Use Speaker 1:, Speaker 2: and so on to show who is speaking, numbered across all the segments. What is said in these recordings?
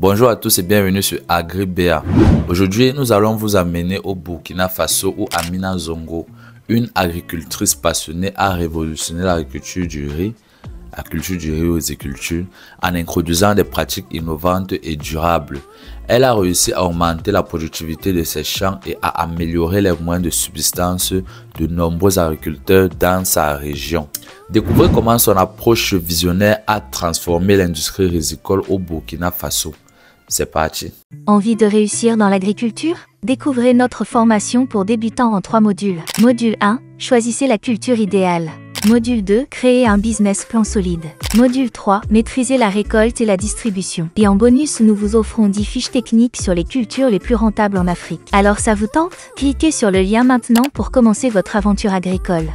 Speaker 1: Bonjour à tous et bienvenue sur AgriBA. Aujourd'hui, nous allons vous amener au Burkina Faso où Amina Zongo, une agricultrice passionnée, a révolutionné la culture du riz aux riziculture, en introduisant des pratiques innovantes et durables. Elle a réussi à augmenter la productivité de ses champs et à améliorer les moyens de subsistance de nombreux agriculteurs dans sa région. Découvrez comment son approche visionnaire a transformé l'industrie rizicole au Burkina Faso. C'est parti.
Speaker 2: Envie de réussir dans l'agriculture? Découvrez notre formation pour débutants en 3 modules. Module 1, choisissez la culture idéale. Module 2, créez un business plan solide. Module 3, maîtrisez la récolte et la distribution. Et en bonus, nous vous offrons 10 fiches techniques sur les cultures les plus rentables en Afrique. Alors ça vous tente? Cliquez sur le lien maintenant pour commencer votre aventure agricole.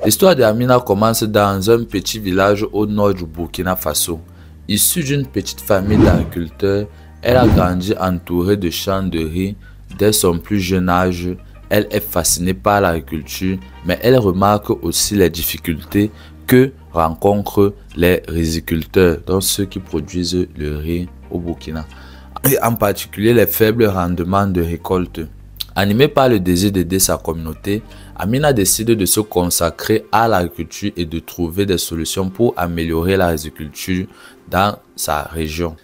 Speaker 1: L'histoire d'Amina commence dans un petit village au nord du Burkina Faso. Issue d'une petite famille d'agriculteurs, elle a grandi entourée de champs de riz. Dès son plus jeune âge, elle est fascinée par l'agriculture, mais elle remarque aussi les difficultés que rencontrent les riziculteurs, donc ceux qui produisent le riz au Burkina, et en particulier les faibles rendements de récolte. Animée par le désir d'aider sa communauté, Amina décide de se consacrer à l'agriculture et de trouver des solutions pour améliorer la riziculture dans sa région.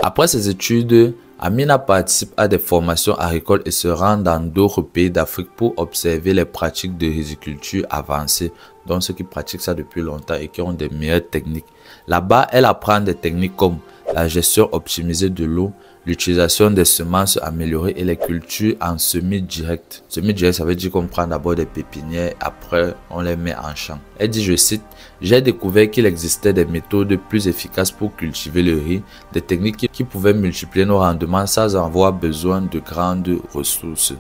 Speaker 1: Après ses études, Amina participe à des formations agricoles et se rend dans d'autres pays d'Afrique pour observer les pratiques de riziculture avancées, donc ceux qui pratiquent ça depuis longtemps et qui ont des meilleures techniques. Là-bas, elle apprend des techniques comme la gestion optimisée de l'eau, l'utilisation des semences améliorées et les cultures en semi-direct. Semi-direct, ça veut dire qu'on prend d'abord des pépinières, après on les met en champ. Elle dit, je cite, « J'ai découvert qu'il existait des méthodes plus efficaces pour cultiver le riz, des techniques qui pouvaient multiplier nos rendements sans avoir besoin de grandes ressources. »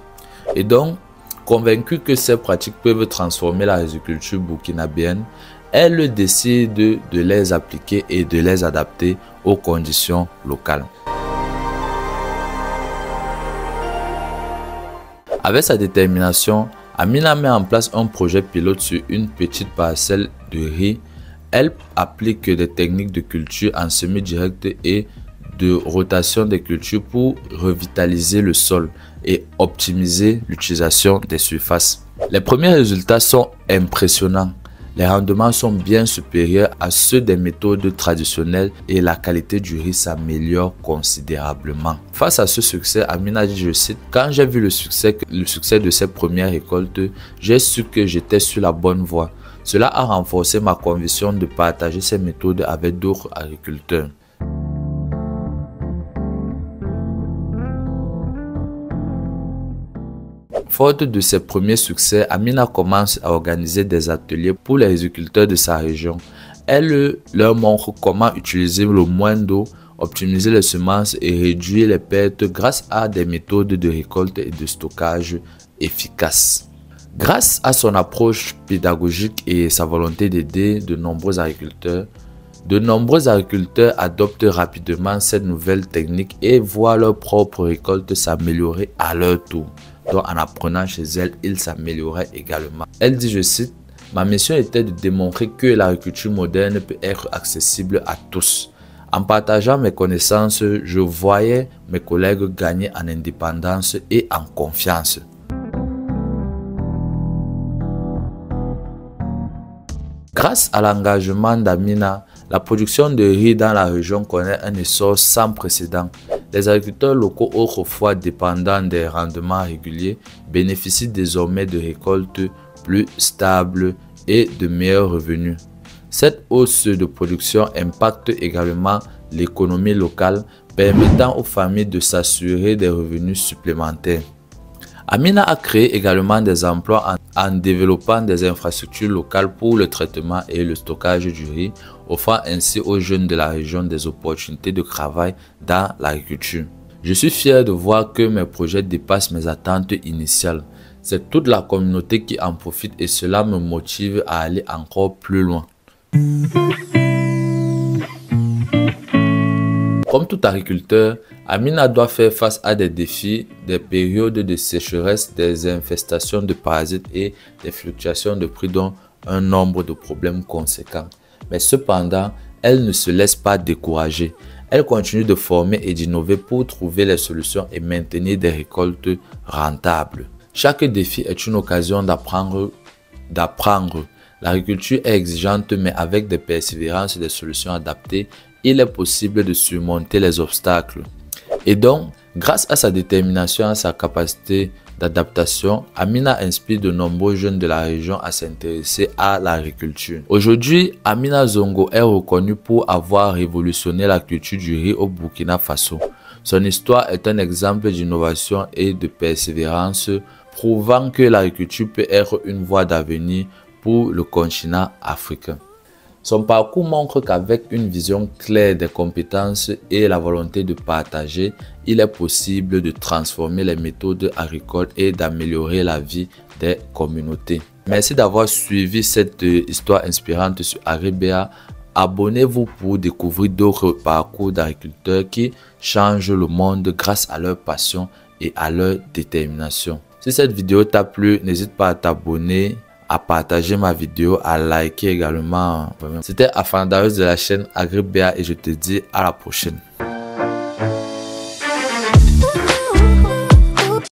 Speaker 1: Et donc, convaincue que ces pratiques peuvent transformer la riziculture burkinabéenne, elle décide de les appliquer et de les adapter aux conditions locales. Avec sa détermination, Amina met en place un projet pilote sur une petite parcelle de riz. Elle applique des techniques de culture en semi-direct et de rotation des cultures pour revitaliser le sol et optimiser l'utilisation des surfaces. Les premiers résultats sont impressionnants. Les rendements sont bien supérieurs à ceux des méthodes traditionnelles et la qualité du riz s'améliore considérablement. Face à ce succès, Amina dit, je cite, « Quand j'ai vu le succès de ces premières récoltes, j'ai su que j'étais sur la bonne voie. Cela a renforcé ma conviction de partager ces méthodes avec d'autres agriculteurs. » Forte de ses premiers succès, Amina commence à organiser des ateliers pour les agriculteurs de sa région. Elle leur montre comment utiliser le moins d'eau, optimiser les semences et réduire les pertes grâce à des méthodes de récolte et de stockage efficaces. Grâce à son approche pédagogique et sa volonté d'aider de nombreux agriculteurs adoptent rapidement cette nouvelle technique et voient leur propre récolte s'améliorer à leur tour. Donc, en apprenant chez elle, ils s'amélioraient également. Elle dit, je cite, « Ma mission était de démontrer que l'agriculture moderne peut être accessible à tous. En partageant mes connaissances, je voyais mes collègues gagner en indépendance et en confiance. » Grâce à l'engagement d'Amina, la production de riz dans la région connaît un essor sans précédent. Les agriculteurs locaux, autrefois dépendants des rendements réguliers, bénéficient désormais de récoltes plus stables et de meilleurs revenus. Cette hausse de production impacte également l'économie locale, permettant aux familles de s'assurer des revenus supplémentaires. Amina a créé également des emplois en développant des infrastructures locales pour le traitement et le stockage du riz, offrant ainsi aux jeunes de la région des opportunités de travail dans l'agriculture. Je suis fier de voir que mes projets dépassent mes attentes initiales. C'est toute la communauté qui en profite et cela me motive à aller encore plus loin. Comme tout agriculteur, Amina doit faire face à des défis, des périodes de sécheresse, des infestations de parasites et des fluctuations de prix dont un nombre de problèmes conséquents. Mais cependant, elle ne se laisse pas décourager. Elle continue de former et d'innover pour trouver les solutions et maintenir des récoltes rentables. Chaque défi est une occasion d'apprendre. L'agriculture est exigeante, mais avec des persévérances et des solutions adaptées, il est possible de surmonter les obstacles. Et donc, grâce à sa détermination et à sa capacité d'adaptation, Amina inspire de nombreux jeunes de la région à s'intéresser à l'agriculture. Aujourd'hui, Amina Zongo est reconnue pour avoir révolutionné la culture du riz au Burkina Faso. Son histoire est un exemple d'innovation et de persévérance, prouvant que l'agriculture peut être une voie d'avenir pour le continent africain. Son parcours montre qu'avec une vision claire des compétences et la volonté de partager, il est possible de transformer les méthodes agricoles et d'améliorer la vie des communautés. Merci d'avoir suivi cette histoire inspirante sur Agribéa. Abonnez-vous pour découvrir d'autres parcours d'agriculteurs qui changent le monde grâce à leur passion et à leur détermination. Si cette vidéo t'a plu, n'hésite pas à t'abonner, à partager ma vidéo, à liker également. C'était Afan Darius de la chaîne Agribéa et je te dis à la prochaine.